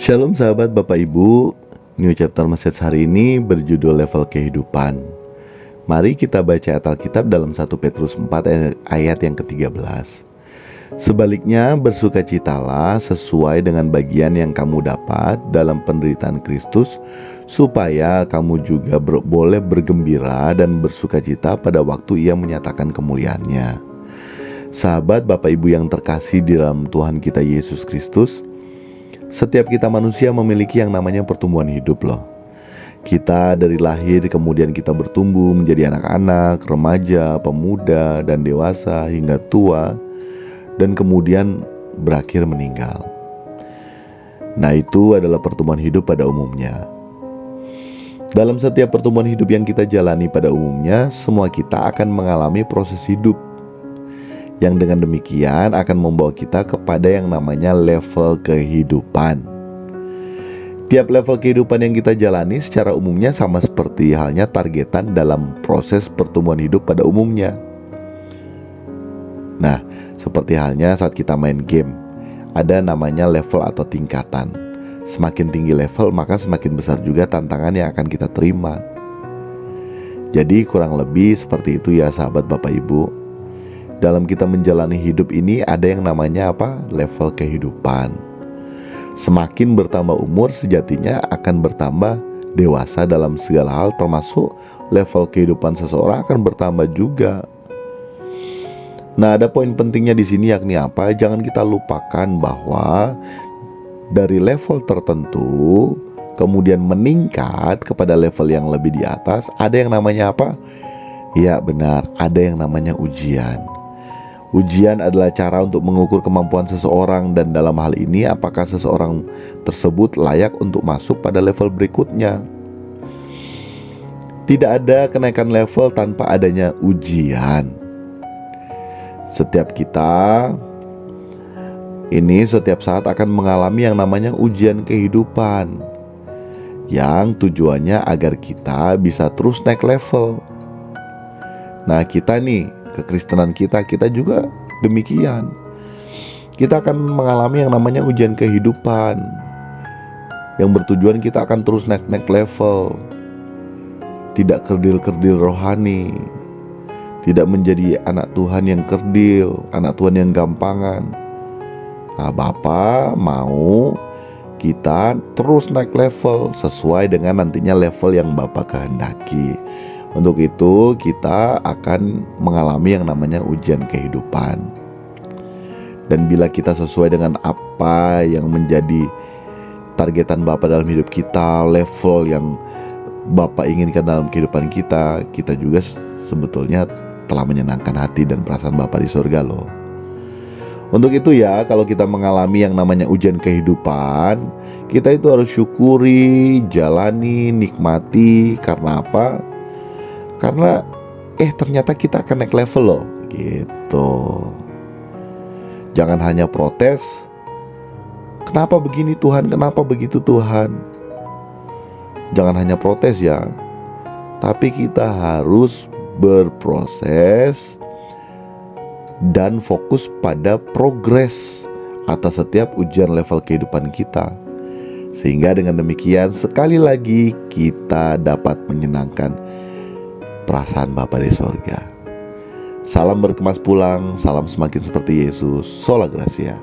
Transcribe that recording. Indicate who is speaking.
Speaker 1: Shalom sahabat Bapak Ibu. New Chapter Message hari ini berjudul Level Kehidupan. Mari kita baca Alkitab dalam 1 Petrus 4 ayat yang ke-13. Sebaliknya bersukacitalah sesuai dengan bagian yang kamu dapat dalam penderitaan Kristus, supaya kamu juga boleh bergembira dan bersukacita pada waktu Ia menyatakan kemuliaannya. Sahabat Bapak Ibu yang terkasih di dalam Tuhan kita Yesus Kristus, setiap kita manusia memiliki yang namanya pertumbuhan hidup loh. Kita dari lahir kemudian kita bertumbuh menjadi anak-anak, remaja, pemuda, dan dewasa hingga tua, dan kemudian berakhir meninggal. Nah, itu adalah pertumbuhan hidup pada umumnya. Dalam setiap pertumbuhan hidup yang kita jalani pada umumnya, semua kita akan mengalami proses hidup yang dengan demikian akan membawa kita kepada yang namanya level kehidupan. Tiap level kehidupan yang kita jalani secara umumnya sama seperti halnya targetan dalam proses pertumbuhan hidup pada umumnya. Nah, seperti halnya saat kita main game, ada namanya level atau tingkatan. Semakin tinggi level, maka semakin besar juga tantangan yang akan kita terima. Jadi kurang lebih seperti itu ya sahabat Bapak Ibu. Dalam kita menjalani hidup ini ada yang namanya level kehidupan. Semakin bertambah umur, sejatinya akan bertambah dewasa dalam segala hal, termasuk level kehidupan seseorang akan bertambah juga. Nah, ada poin pentingnya di sini yakni apa? Jangan kita lupakan bahwa dari level tertentu kemudian meningkat kepada level yang lebih di atas, ada yang namanya apa? Ya benar, ada yang namanya ujian. Ujian adalah cara untuk mengukur kemampuan seseorang, dan dalam hal ini apakah seseorang tersebut layak untuk masuk pada level berikutnya. Tidak ada kenaikan level tanpa adanya ujian. Setiap kita ini setiap saat akan mengalami yang namanya ujian kehidupan, yang tujuannya agar kita bisa terus naik level. Nah, kita nih, kekristenan kita juga demikian. Kita akan mengalami yang namanya ujian kehidupan, yang bertujuan kita akan terus naik level. Tidak kerdil-kerdil rohani, tidak menjadi anak Tuhan yang kerdil, anak Tuhan yang gampangan. Nah, Bapa mau kita terus naik level sesuai dengan nantinya level yang Bapa kehendaki. Untuk itu kita akan mengalami yang namanya ujian kehidupan. Dan bila kita sesuai dengan apa yang menjadi targetan Bapa dalam hidup kita, level yang Bapa inginkan dalam kehidupan kita, kita juga sebetulnya telah menyenangkan hati dan perasaan Bapa di surga loh. Untuk itu ya, kalau kita mengalami yang namanya ujian kehidupan, kita itu harus syukuri, jalani, nikmati. Karena apa? Karena ternyata kita akan naik level loh, gitu. Jangan hanya protes, kenapa begini Tuhan, kenapa begitu Tuhan. Jangan hanya protes ya, tapi kita harus berproses dan fokus pada progres atas setiap ujian level kehidupan kita. Sehingga dengan demikian sekali lagi kita dapat menyenangkan perasaan Bapa di sorga. Salam berkemas pulang, salam semakin seperti Yesus. Sola Gracia.